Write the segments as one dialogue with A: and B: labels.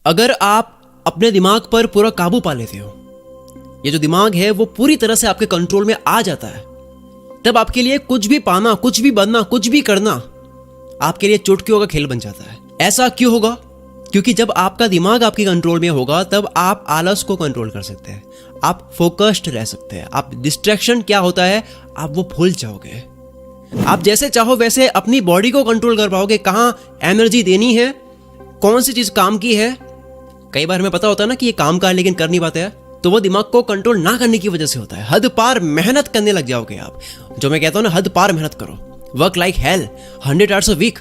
A: अगर आप अपने दिमाग पर पूरा काबू पा लेते हो, ये जो दिमाग है वो पूरी तरह से आपके कंट्रोल में आ जाता है, तब आपके लिए कुछ भी पाना, कुछ भी बनना, कुछ भी करना आपके लिए चुटकियों का खेल बन जाता है। ऐसा क्यों होगा? क्योंकि जब आपका दिमाग आपके कंट्रोल में होगा तब आप आलस को कंट्रोल कर सकते हैं, आप फोकस्ड रह सकते हैं, आप डिस्ट्रैक्शन क्या होता है आप वो भूल जाओगे। आप जैसे चाहो वैसे अपनी बॉडी को कंट्रोल कर पाओगे, कहाँ एनर्जी देनी है, कौन सी चीज काम की है। कई बार हमें पता होता है ना कि ये काम का है लेकिन कर नहीं पाते हैं, तो वो दिमाग को कंट्रोल ना करने की वजह से होता है। हद पार मेहनत करने लग जाओगे आप, जो मैं कहता हूं ना, हद पार मेहनत करो, work like hell, 100 hours a week,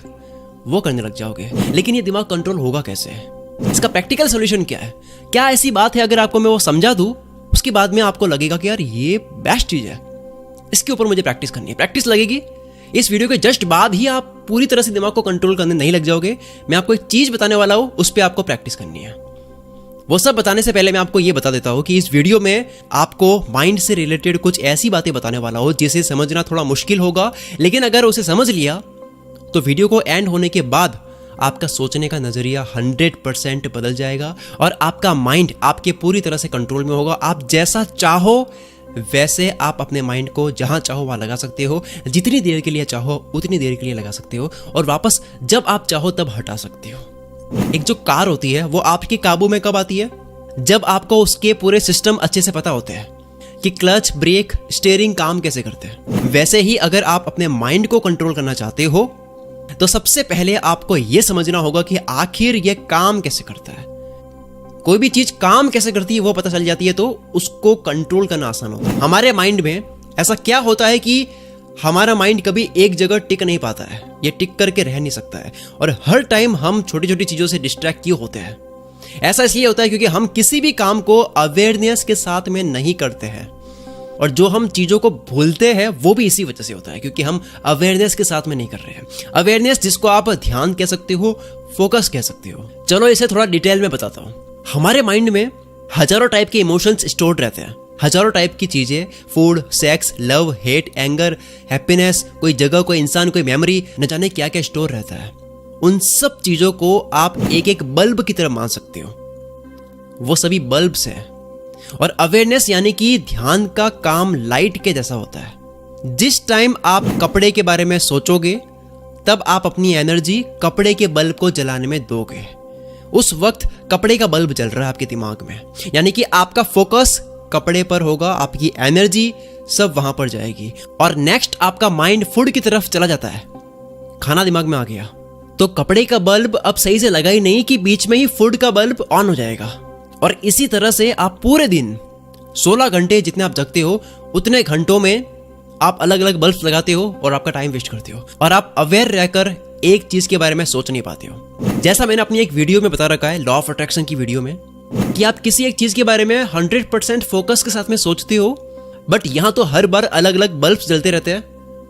A: वो करने लग जाओगे। लेकिन ये दिमाग कंट्रोल होगा कैसे? इसका प्रैक्टिकल सोल्यूशन क्या है? क्या ऐसी बात है अगर आपको मैं वो समझा दूं, उसके बाद में आपको लगेगा कि यार ये बेस्ट चीज है, इसके ऊपर मुझे प्रैक्टिस करनी है। प्रैक्टिस लगेगी, इस वीडियो के जस्ट बाद ही आप पूरी तरह से दिमाग को कंट्रोल करने नहीं लग जाओगे। मैं आपको एक चीज बताने वाला हूं, उस पर आपको प्रैक्टिस करनी है। वो सब बताने से पहले मैं आपको ये बता देता हूं कि इस वीडियो में आपको माइंड से रिलेटेड कुछ ऐसी बातें बताने वाला हूं जिसे समझना थोड़ा मुश्किल होगा, लेकिन अगर उसे समझ लिया तो वीडियो को एंड होने के बाद आपका सोचने का नजरिया 100% बदल जाएगा और आपका माइंड आपके पूरी तरह से कंट्रोल में होगा। आप जैसा चाहो वैसे आप अपने माइंड को जहां चाहो वहां लगा सकते हो, जितनी देर के लिए चाहो उतनी देर के लिए लगा सकते हो, और वापस जब आप चाहो तब हटा सकते हो। एक जो कार होती है वो आपके काबू में कब आती है? जब आपको उसके पूरे सिस्टम अच्छे से पता होते हैं कि क्लच, ब्रेक, स्टीयरिंग काम कैसे करते हैं। वैसे ही अगर आप अपने माइंड को कंट्रोल करना चाहते हो तो सबसे पहले आपको यह समझना होगा कि आखिर यह काम कैसे करता है। कोई भी चीज काम कैसे करती है वो पता चल जाती है तो उसको कंट्रोल करना आसान होता है। हमारे माइंड में ऐसा क्या होता है कि हमारा माइंड कभी एक जगह टिक नहीं पाता है, ये टिक करके रह नहीं सकता है, और हर टाइम हम छोटी छोटी चीजों से डिस्ट्रैक्ट क्यों होते हैं? ऐसा इसलिए होता है क्योंकि हम किसी भी काम को अवेयरनेस के साथ में नहीं करते हैं, और जो हम चीजों को भूलते हैं वो भी इसी वजह से होता है क्योंकि हम अवेयरनेस के साथ में नहीं कर रहे हैं। अवेयरनेस जिसको आप ध्यान कह सकते हो, फोकस कह सकते हो। चलो इसे थोड़ा डिटेल में बताता हूं। हमारे माइंड में हजारों टाइप के इमोशंस स्टोर्ड रहते हैं, हजारों टाइप की चीजें, food, sex, love, hate, anger, happiness, कोई जगह, कोई इंसान, कोई मेमोरी, न जाने क्या क्या स्टोर रहता है। उन सब चीजों को आप एक एक बल्ब की तरह मान सकते हो, वो सभी बल्ब्स हैं। और अवेयरनेस यानी कि ध्यान का काम लाइट के जैसा होता है। जिस टाइम आप कपड़े के बारे में सोचोगे तब आप अपनी एनर्जी कपड़े के बल्ब को जलाने में दोगे। उस वक्त कपड़े का बल्ब जल रहा है आपके दिमाग में, यानी कि आपका फोकस कपड़े पर होगा, आपकी एनर्जी सब वहां पर जाएगी। और नेक्स्ट आपका माइंड फूड की तरफ चला जाता है, खाना दिमाग में आ गया तो कपड़े का बल्ब अब सही से लगा ही नहीं कि बीच में ही फूड का बल्ब ऑन हो जाएगा। और इसी तरह से आप पूरे दिन 16 घंटे जितने आप जगते हो उतने घंटों में आप अलग अलग बल्ब लगाते हो और आपका टाइम वेस्ट करते हो, और आप अवेयर रहकर एक चीज के बारे में सोच नहीं पाते हो। जैसा मैंने अपनी एक वीडियो में बता रखा है, लॉ ऑफ अट्रैक्शन की वीडियो में, कि आप किसी एक चीज के बारे में 100% फोकस के साथ में सोचते हो, बट यहां तो हर बार अलग अलग बल्ब जलते रहते हैं।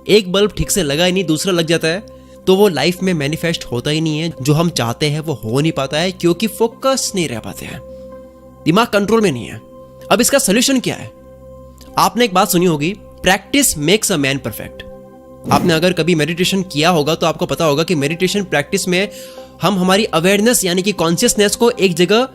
A: एक बल्ब ठीक से लगा ही नहीं, दूसरा लग जाता है, तो वो लाइफ में मैनिफेस्ट होता ही नहीं है। जो हम चाहते हैं वो हो नहीं पाता है क्योंकि फोकस नहीं रह पाते हैं, दिमाग कंट्रोल में नहीं है। अब इसका सोल्यूशन क्या है? आपने एक बात सुनी होगी, practice makes a man perfect. आपने अगर कभी मेडिटेशन किया होगा तो आपको पता होगा कि मेडिटेशन प्रैक्टिस में हम हमारी अवेयरनेस यानी कि कॉन्शियसनेस को एक जगह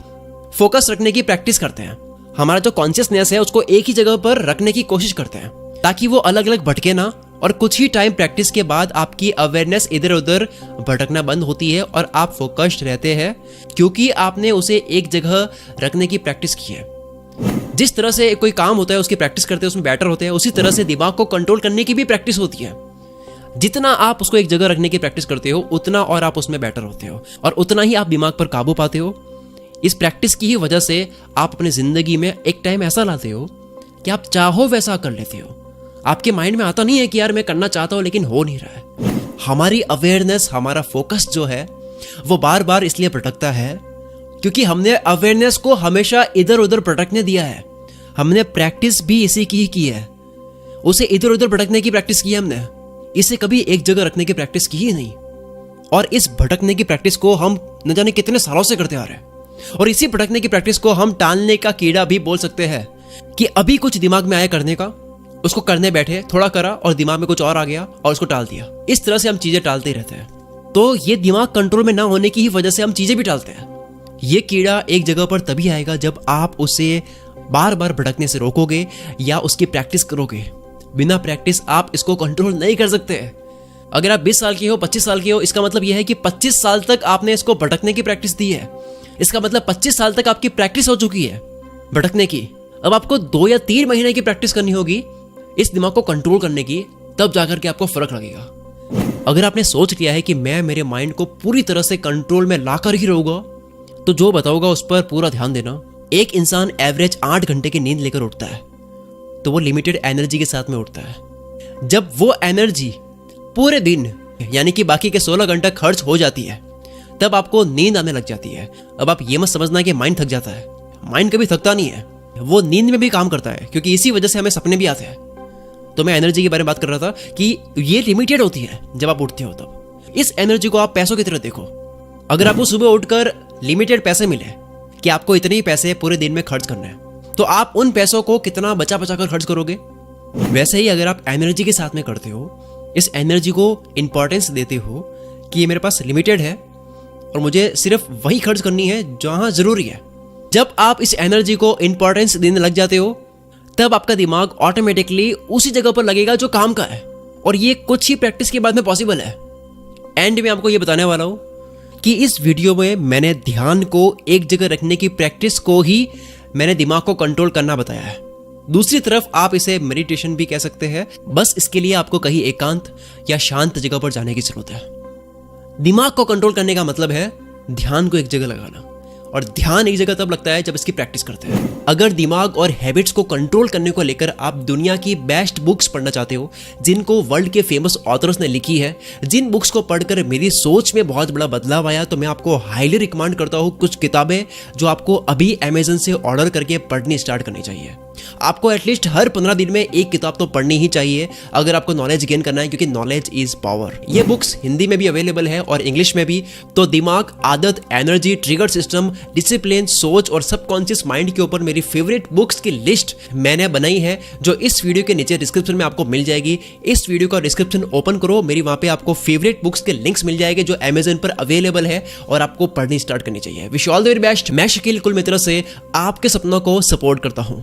A: फोकस रखने की प्रैक्टिस करते हैं। हमारा जो कॉन्शियसनेस है उसको एक ही जगह पर रखने की कोशिश करते हैं ताकि वो अलग अलग भटके ना, और कुछ ही टाइम प्रैक्टिस के बाद आपकी अवेयरनेस इधर उधर भटकना बंद होती है और आप फोकस्ड रहते हैं क्योंकि आपने उसे एक जगह रखने की प्रैक्टिस की है। जिस तरह से कोई काम होता है उसकी प्रैक्टिस करते हैं, उसमें बेटर होते हैं, उसी तरह से दिमाग को कंट्रोल करने की भी प्रैक्टिस होती है। जितना आप उसको एक जगह रखने की प्रैक्टिस करते हो उतना और आप उसमें बेटर होते हो, और उतना ही आप दिमाग पर काबू पाते हो। इस प्रैक्टिस की ही वजह से आप अपनी जिंदगी में एक टाइम ऐसा लाते हो कि आप चाहो वैसा कर लेते हो। आपके माइंड में आता नहीं है कि यार मैं करना चाहता हूं लेकिन हो नहीं रहा है। हमारी अवेयरनेस, हमारा फोकस जो है वो बार बार इसलिए भटकता है क्योंकि हमने अवेयरनेस को हमेशा इधर उधर भटकने दिया है। हमने प्रैक्टिस भी इसी की ही की है, उसे इधर उधर भटकने की प्रैक्टिस की है हमने, इसे कभी एक जगह रखने की प्रैक्टिस की ही नहीं। और इस भटकने की प्रैक्टिस को हम न जाने कितने सालों से करते आ रहे हैं, और इसी भटकने की प्रैक्टिस को हम टालने का कीड़ा भी बोल सकते हैं कि अभी कुछ दिमाग में आया करने का, उसको करने बैठे, थोड़ा करा और दिमाग में कुछ और आ गया और उसको टाल दिया। इस तरह से हम चीजें टालते ही रहते हैं। तो ये दिमाग कंट्रोल में ना होने की ही वजह से हम चीजें भी टालते हैं। ये कीड़ा एक जगह पर तभी आएगा जब आप उसे बार बार भटकने से रोकोगे या उसकी प्रैक्टिस करोगे। बिना प्रैक्टिस आप इसको कंट्रोल नहीं कर सकते। अगर आप 20 साल के हो, 25 साल के हो, इसका मतलब यह है कि 25 साल तक आपने इसको भटकने की प्रैक्टिस दी है। इसका मतलब 25 साल तक आपकी प्रैक्टिस हो चुकी है भटकने की। अब आपको 2 या 3 महीने की प्रैक्टिस करनी होगी इस दिमाग को कंट्रोल करने की, तब जाकर के आपको फर्क लगेगा। अगर आपने सोच लिया है कि मैं मेरे माइंड को पूरी तरह से कंट्रोल में लाकर ही रहूंगा, तो जो बताऊंगा उस पर पूरा ध्यान देना। एक इंसान एवरेज 8 घंटे की नींद लेकर उठता है, तो वो लिमिटेड एनर्जी के साथ में उठता है। जब वो एनर्जी पूरे दिन यानी कि बाकी के 16 घंटे खर्च हो जाती है, तब आपको नींद आने लग जाती है। अब आप ये मत समझना कि माइंड थक जाता है, माइंड कभी थकता नहीं है, वो नींद में भी काम करता है, क्योंकि इसी वजह से हमें सपने भी आते हैं। तो मैं एनर्जी के बारे में बात कर रहा था कि ये लिमिटेड होती है जब आप उठते हो तब। इस एनर्जी को आप पैसों की तरह देखो। अगर आपको सुबह उठकर लिमिटेड पैसे मिले कि आपको इतने ही पैसे पूरे दिन में खर्च करना है, तो आप उन पैसों को कितना बचा बचा कर खर्च करोगे। वैसे ही अगर आप एनर्जी के साथ में करते हो, इस एनर्जी को इंपॉर्टेंस देते हो कि ये मेरे पास लिमिटेड है और मुझे सिर्फ वही खर्च करनी है जहां जरूरी है। जब आप इस एनर्जी को इंपॉर्टेंस देने लग जाते हो, तब आपका दिमाग ऑटोमेटिकली उसी जगह पर लगेगा जो काम का है, और ये कुछ ही प्रैक्टिस के बाद में पॉसिबल है। एंड में आपको ये बताने वाला हूं कि इस वीडियो में मैंने ध्यान को एक जगह रखने की प्रैक्टिस को ही मैंने दिमाग को कंट्रोल करना बताया है। दूसरी तरफ आप इसे मेडिटेशन भी कह सकते हैं। बस इसके लिए आपको कहीं एकांत या शांत जगह पर जाने की जरूरत है। दिमाग को कंट्रोल करने का मतलब है ध्यान को एक जगह लगाना, और ध्यान एक जगह तब लगता है जब इसकी प्रैक्टिस करते हैं। अगर दिमाग और हैबिट्स को कंट्रोल करने को लेकर आप दुनिया की बेस्ट बुक्स पढ़ना चाहते हो, जिनको वर्ल्ड के फेमस ऑथर्स ने लिखी है, जिन बुक्स को पढ़कर मेरी सोच में बहुत बड़ा बदलाव आया, तो मैं आपको हाईली रिकमेंड करता हूं कुछ किताबें जो आपको अभी अमेजन से ऑर्डर करके पढ़नी स्टार्ट करनी चाहिए। आपको एटलीस्ट हर 15 दिन में एक किताब तो पढ़नी ही चाहिए अगर आपको नॉलेज गेन करना है, क्योंकि नॉलेज इज पावर। ये बुक्स हिंदी में भी अवेलेबल है और इंग्लिश में भी। तो दिमाग, आदत, एनर्जी, ट्रिगर सिस्टम, डिसिप्लिन, सोच और सबकॉन्शियस माइंड के ऊपर मेरी फेवरेट बुक्स की लिस्ट मैंने बनाई है, जो इस वीडियो के नीचे डिस्क्रिप्शन में आपको मिल जाएगी। इस वीडियो का डिस्क्रिप्शन ओपन करो, मेरी वहां पे आपको फेवरेट बुक्स के लिंक्स मिल जाएंगे जो अमेजन पर अवेलेबल है और आपको पढ़नी स्टार्ट करनी चाहिए। Wish all the very best. मैं शकील कुल मित्र से आपके सपनों को सपोर्ट करता हूं।